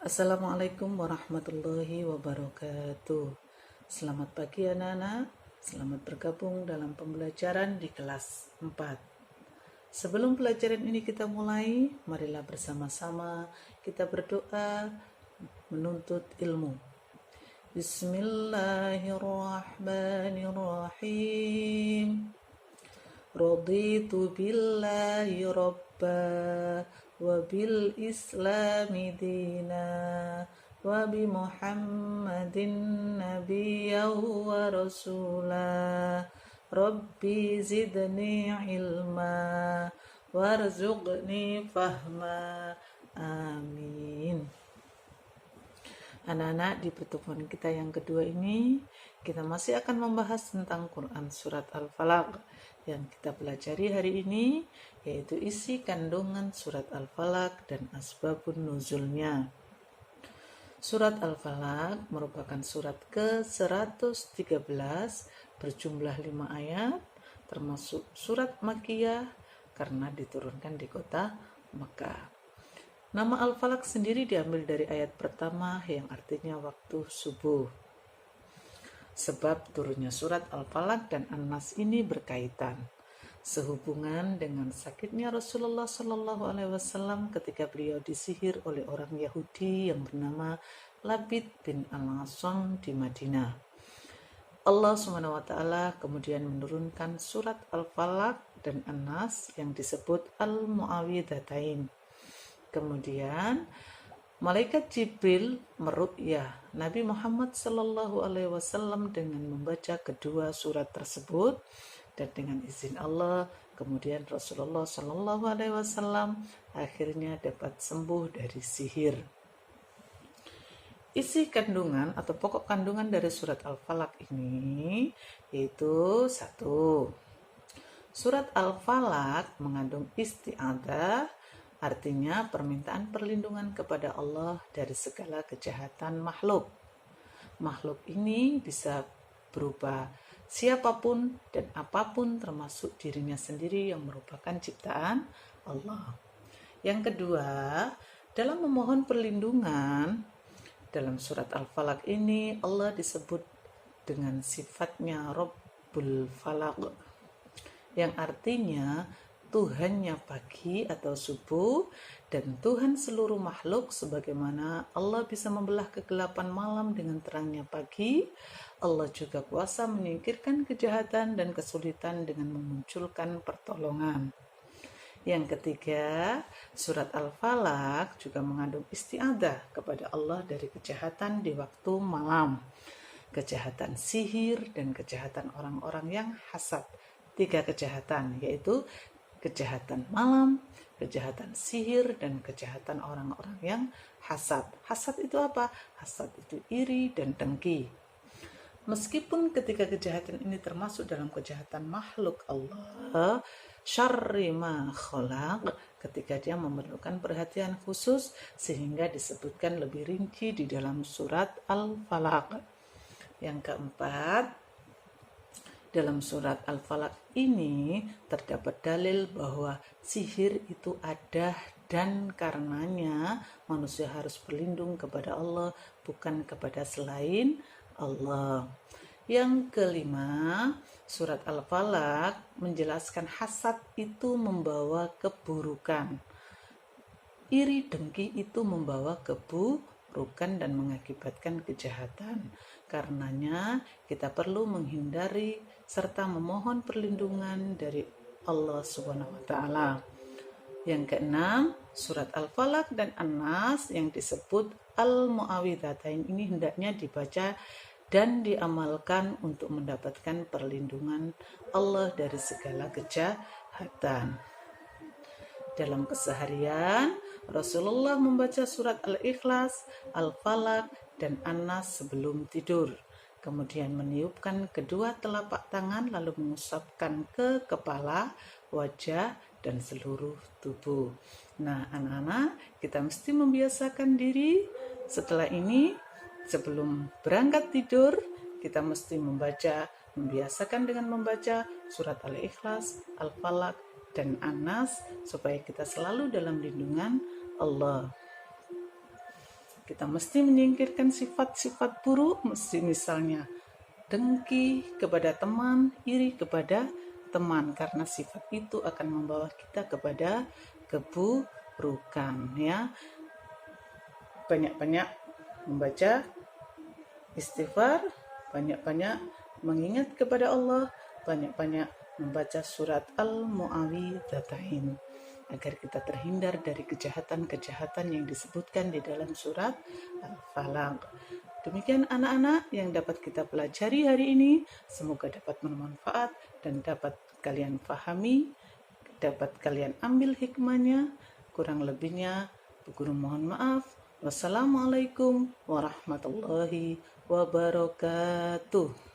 Assalamualaikum warahmatullahi wabarakatuh. Selamat pagi anak-anak, selamat bergabung dalam pembelajaran di kelas 4. Sebelum pelajaran ini kita mulai, marilah bersama-sama kita berdoa menuntut ilmu. Bismillahirrahmanirrahim. Raditu billahi rabba wa bil islami dina wa bi muhammadin nabiyyan wa rasula rabbi zidni ilma warzuqni fahma amin. Anak-anak, di pertemuan kita yang kedua ini, kita masih akan membahas tentang Quran Surat Al-Falaq. Yang kita pelajari hari ini, yaitu isi kandungan Surat Al-Falaq dan asbabun nuzulnya. Surat Al-Falaq merupakan surat ke-113, berjumlah 5 ayat, termasuk surat Makkiyah karena diturunkan di kota Mekah. Nama Al-Falaq sendiri diambil dari ayat pertama yang artinya waktu subuh. Sebab turunnya surat Al-Falaq dan An-Nas ini berkaitan, sehubungan dengan sakitnya Rasulullah SAW ketika beliau disihir oleh orang Yahudi yang bernama Labid bin Al-Asam di Madinah. Allah SWT kemudian menurunkan surat Al-Falaq dan An-Nas yang disebut Al-Mu'awwidhatain. Kemudian malaikat Jibril meru'yah Nabi Muhammad SAW dengan membaca kedua surat tersebut, dan dengan izin Allah kemudian Rasulullah SAW akhirnya dapat sembuh dari sihir. Isi kandungan atau pokok kandungan dari surat Al-Falaq ini yaitu 1. Surat Al-Falaq mengandung isti'adzah, artinya permintaan perlindungan kepada Allah dari segala kejahatan makhluk. Makhluk ini bisa berupa siapapun dan apapun, termasuk dirinya sendiri yang merupakan ciptaan Allah. Yang kedua, dalam memohon perlindungan, dalam surat Al-Falaq ini Allah disebut dengan sifatnya Rabbul Falaq, yang artinya Tuhannya pagi atau subuh dan Tuhan seluruh makhluk. Sebagaimana Allah bisa membelah kegelapan malam dengan terangnya pagi, Allah juga kuasa menyingkirkan kejahatan dan kesulitan dengan memunculkan pertolongan. Yang ketiga, surat Al-Falaq juga mengandung isti'adzah kepada Allah dari kejahatan di waktu malam, kejahatan sihir dan kejahatan orang-orang yang hasad. 3 kejahatan, yaitu kejahatan malam, kejahatan sihir, dan kejahatan orang-orang yang hasad. Hasad itu apa? Hasad itu iri dan dengki. Meskipun ketika kejahatan ini termasuk dalam kejahatan makhluk Allah, syarri ma khalaq, ketika dia memerlukan perhatian khusus sehingga disebutkan lebih rinci di dalam surat Al-Falaq. Yang keempat, dalam surat Al-Falaq ini terdapat dalil bahwa sihir itu ada dan karenanya manusia harus berlindung kepada Allah, bukan kepada selain Allah. Yang kelima, surat Al-Falaq menjelaskan hasad itu membawa keburukan. Iri dengki itu membawa keburukan dan mengakibatkan kejahatan. Karenanya kita perlu menghindari serta memohon perlindungan dari Allah SWT. Yang keenam, surat Al-Falaq dan An-Nas yang disebut Al-Mu'awwidhatain ini hendaknya dibaca dan diamalkan untuk mendapatkan perlindungan Allah dari segala kejahatan. Dalam keseharian, Rasulullah membaca surat Al-Ikhlas, Al-Falaq, dan An-Nas sebelum tidur. Kemudian meniupkan kedua telapak tangan lalu mengusapkan ke kepala, wajah, dan seluruh tubuh. Nah, anak-anak, kita mesti membiasakan diri setelah ini. Sebelum berangkat tidur, kita mesti membiasakan dengan membaca surat Al-Ikhlas, Al-Falaq, dan An-Nas supaya kita selalu dalam lindungan Allah. Kita mesti menyingkirkan sifat-sifat buruk, mesti misalnya dengki kepada teman, iri kepada teman, karena sifat itu akan membawa kita kepada keburukan ya. Banyak-banyak membaca istighfar, banyak-banyak mengingat kepada Allah, banyak-banyak membaca surat Al-Mu'awwidzatain agar kita terhindar dari kejahatan-kejahatan yang disebutkan di dalam surat Al-Falaq. Demikian anak-anak yang dapat kita pelajari hari ini. Semoga dapat bermanfaat dan dapat kalian pahami, dapat kalian ambil hikmahnya. Kurang lebihnya, Bu Guru mohon maaf. Wassalamualaikum warahmatullahi wabarakatuh.